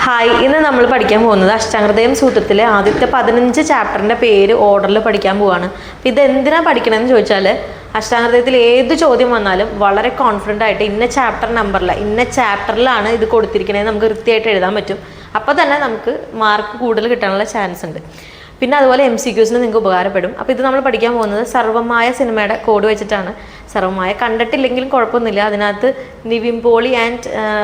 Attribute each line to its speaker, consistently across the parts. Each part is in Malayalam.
Speaker 1: ഹായ്, ഇന്ന് നമ്മൾ പഠിക്കാൻ പോകുന്നത് അഷ്ടാംഗഹൃദയം സൂത്രത്തിലെ ആദ്യത്തെ 15 ചാപ്റ്ററിൻ്റെ പേര് ഓർഡറിൽ പഠിക്കാൻ പോവാണ്. ഇത് എന്തിനാണ് പഠിക്കണമെന്ന് ചോദിച്ചാൽ അഷ്ടാംഗഹൃദയത്തിൽ ഏത് ചോദ്യം വന്നാലും വളരെ കോൺഫിഡൻ്റ് ആയിട്ട് ഇന്ന ചാപ്റ്റർ നമ്പറിൽ ഇന്ന ചാപ്റ്ററിലാണ് ഇത് കൊടുത്തിരിക്കണേ നമുക്ക് കൃത്യമായിട്ട് എഴുതാൻ പറ്റും. അപ്പോൾ തന്നെ നമുക്ക് മാർക്ക് കൂടുതൽ കിട്ടാനുള്ള ചാൻസ് ഉണ്ട്. പിന്നെ അതുപോലെ MCQസിന് നിങ്ങൾക്ക് ഉപകാരപ്പെടും. അപ്പോൾ ഇത് നമ്മൾ പഠിക്കാൻ പോകുന്നത് സർവമായ സിനിമയുടെ കോഡ് വെച്ചിട്ടാണ്. സർവമായ കണ്ടിട്ടില്ലെങ്കിലും കുഴപ്പമൊന്നുമില്ല. അതിനകത്ത് നിവിൻ പോളി ആൻഡ്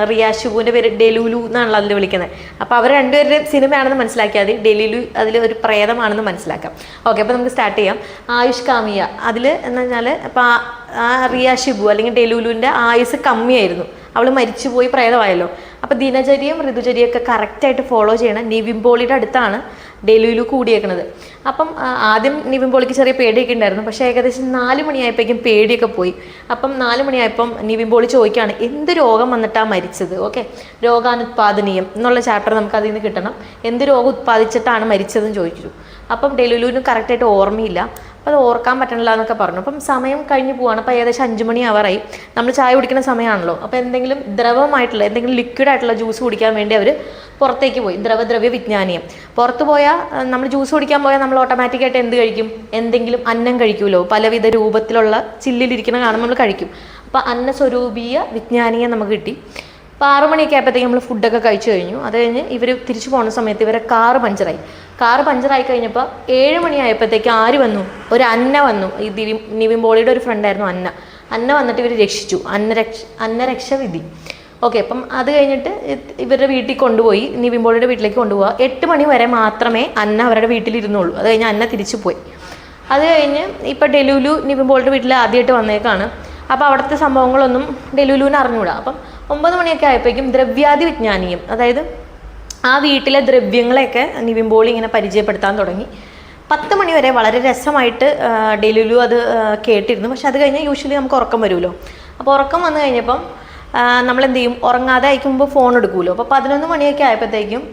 Speaker 1: റിയ ഷിബുവിൻ്റെ പേര് ഡെലുലു എന്നാണല്ലോ അതിൽ വിളിക്കുന്നത്. അപ്പോൾ അവർ രണ്ടുപേരുടെയും സിനിമയാണെന്ന് മനസ്സിലാക്കിയാൽ മതി. ഡെലുലു അതിൽ ഒരു പ്രേതമാണെന്ന് മനസ്സിലാക്കാം. ഓക്കെ, അപ്പോൾ നമുക്ക് സ്റ്റാർട്ട് ചെയ്യാം. ആയുഷ് കാമിയ അതിൽ എന്ന് പറഞ്ഞാൽ അപ്പോൾ ആ റിയ ഷിബു അല്ലെങ്കിൽ ഡെലുലുവിൻ്റെ ആയുസ് കമ്മിയായിരുന്നു. അവൾ മരിച്ചുപോയി പ്രേതമായല്ലോ. അപ്പോൾ ദിനചര്യയും ഋതുചര്യയൊക്കെ കറക്റ്റായിട്ട് ഫോളോ ചെയ്യണം. നിവിൻ പോളിയുടെ അടുത്താണ് ഡെലുലു കൂടിയേക്കുന്നത്. അപ്പം ആദ്യം നിവിൻ പോളിക്ക് ചെറിയ പേടിയൊക്കെ ഉണ്ടായിരുന്നു. പക്ഷേ ഏകദേശം 4 മണിയായപ്പോഴേക്കും പേടിയൊക്കെ പോയി. അപ്പം 4 മണിയായപ്പം നിവിൻ പോളി ചോദിക്കുകയാണ് എന്ത് രോഗം വന്നിട്ടാണ് മരിച്ചത്. ഓക്കെ, രോഗാനുത്പാദനീയം എന്നുള്ള ചാപ്റ്റർ നമുക്ക് അതിൽ നിന്ന് കിട്ടണം. എന്ത് രോഗം ഉത്പാദിച്ചിട്ടാണ് മരിച്ചതെന്ന് ചോദിച്ചു. അപ്പം ഡെലുലുവിന് കറക്റ്റായിട്ട് ഓർമ്മയില്ല. അപ്പോൾ അത് ഓർക്കാൻ പറ്റണില്ല എന്നൊക്കെ പറഞ്ഞു. അപ്പം സമയം കഴിഞ്ഞ് പോവാണ്. അപ്പോൾ ഏകദേശം 5 മണി ആവാറായി. നമ്മൾ ചായ കുടിക്കുന്ന സമയമാണല്ലോ. അപ്പോൾ എന്തെങ്കിലും ദ്രവമായിട്ടുള്ള എന്തെങ്കിലും ലിക്വിഡ് ആയിട്ടുള്ള ജ്യൂസ് കുടിക്കാൻ വേണ്ടി അവർ പുറത്തേക്ക് പോയി. ദ്രവദ്രവ്യ വിജ്ഞാനീയം പുറത്ത് പോയാൽ നമ്മൾ ജ്യൂസ് കുടിക്കാൻ പോയാൽ നമ്മൾ ഓട്ടോമാറ്റിക്കായിട്ട് എന്ത് കഴിക്കും? എന്തെങ്കിലും അന്നം കഴിക്കുമല്ലോ. പലവിധ രൂപത്തിലുള്ള ചില്ലിലിരിക്കുന്ന കാണുമ്പോൾ നമ്മൾ കഴിക്കും. അപ്പോൾ അന്നസ്വരൂപീയ വിജ്ഞാനീയം നമുക്ക് കിട്ടി. അപ്പോൾ 6 മണിയൊക്കെ ആയപ്പോഴത്തേക്ക് നമ്മൾ ഫുഡൊക്കെ കഴിച്ചു കഴിഞ്ഞു. അത് കഴിഞ്ഞ് ഇവർ തിരിച്ചു പോകുന്ന സമയത്ത് ഇവരെ കാറ് പഞ്ചറായി കഴിഞ്ഞപ്പോൾ 7 മണിയായപ്പോഴത്തേക്ക് ആര് വന്നു? ഒരു അന്ന വന്നു. ഈ നിവിൻ പോളിയുടെ ഒരു ഫ്രണ്ടായിരുന്നു അന്ന വന്നിട്ട് ഇവർ രക്ഷിച്ചു. അന്നരക്ഷവിധി. ഓക്കെ, അപ്പം അത് കഴിഞ്ഞിട്ട് ഇവരുടെ വീട്ടിൽ കൊണ്ടുപോയി. നിവിൻ പോളിയുടെ വീട്ടിലേക്ക് കൊണ്ടുപോവുക. 8 മണി വരെ മാത്രമേ അന്ന അവരുടെ വീട്ടിലിരുന്നുള്ളൂ. അത് കഴിഞ്ഞ് അന്ന തിരിച്ചു പോയി. അത് കഴിഞ്ഞ് ഇപ്പം ഡെലുലു നിവിൻ പോളിയുടെ വീട്ടിൽ ആദ്യമായിട്ട് വന്നേക്കാണ്. അപ്പോൾ അവിടുത്തെ സംഭവങ്ങളൊന്നും ഡെലുലുവിന് അറിഞ്ഞുകൂടാ. അപ്പം 9 മണിയൊക്കെ ആയപ്പോഴേക്കും ദ്രവ്യാദി വിജ്ഞാനീയം, അതായത് ആ വീട്ടിലെ ദ്രവ്യങ്ങളെയൊക്കെ നിവിൻ പോളി ഇങ്ങനെ പരിചയപ്പെടുത്താൻ തുടങ്ങി. 10 മണി വരെ വളരെ രസമായിട്ട് ഡെലുലു അത് കേട്ടിരുന്നു. പക്ഷെ അത് കഴിഞ്ഞാൽ യൂഷ്വലി നമുക്ക് ഉറക്കം വരുമല്ലോ. അപ്പോൾ ഉറക്കം വന്നു കഴിഞ്ഞപ്പം നമ്മളെന്ത് ചെയ്യും? ഉറങ്ങാതെ അയക്കുമ്പോൾ ഫോൺ എടുക്കുമല്ലോ. അപ്പോൾ 11 മണിയൊക്കെ ആയപ്പോഴത്തേക്കും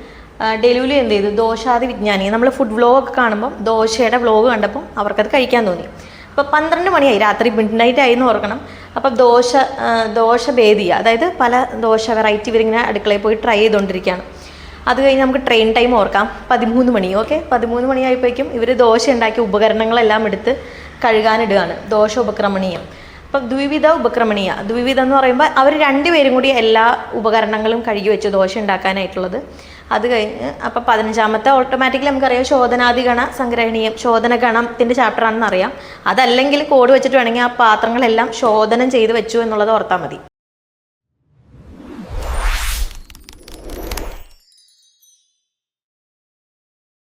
Speaker 1: ഡെലുലു എന്ത് ചെയ്തു? ദോശാദി വിജ്ഞാനി, നമ്മൾ ഫുഡ് വ്ലോഗൊക്കെ കാണുമ്പം ദോശയുടെ വ്ലോഗ് കണ്ടപ്പം അവർക്കത് കഴിക്കാൻ തോന്നി. അപ്പോൾ 12 മണിയായി, രാത്രി മിഡ് നൈറ്റ് ആയി എന്ന് ഓർക്കണം. അപ്പം ദോശഭേദിയ, അതായത് പല ദോശ വെറൈറ്റി ഇവരിങ്ങനെ അടുക്കളയിൽ പോയി ട്രൈ ചെയ്തുകൊണ്ടിരിക്കുകയാണ്. അത് കഴിഞ്ഞ് നമുക്ക് ട്രെയിൻ ടൈം ഓർക്കാം. 13 മണി. ഓക്കെ, 13 മണിയായപ്പോഴേക്കും ഇവർ ദോശ ഉണ്ടാക്കിയ ഉപകരണങ്ങളെല്ലാം എടുത്ത് കഴുകാനിടുകയാണ്. ദോശ ഉപക്രമണീയം. അപ്പം ദ്വിവിധ ഉപക്രമണീയ, ദ്വിവിധം എന്ന് പറയുമ്പോൾ അവർ രണ്ടുപേരും കൂടി എല്ലാ ഉപകരണങ്ങളും കഴുകി വെച്ചു ദോശ ഉണ്ടാക്കാനായിട്ടുള്ളത്. അത് കഴിഞ്ഞ് അപ്പം 15-ാമത്തെ ഓട്ടോമാറ്റിക്കലി നമുക്കറിയാം ശോധനാധിഗണ സംഗ്രഹണീയം, ശോധനഗണത്തിൻ്റെ ചാപ്റ്റർ ആണെന്ന് അറിയാം. അതല്ലെങ്കിൽ കോഡ് വെച്ചിട്ട് വേണമെങ്കിൽ ആ പാത്രങ്ങളെല്ലാം ശോധനം ചെയ്ത് വെച്ചു എന്നുള്ളത് ഓർത്താൽ മതി.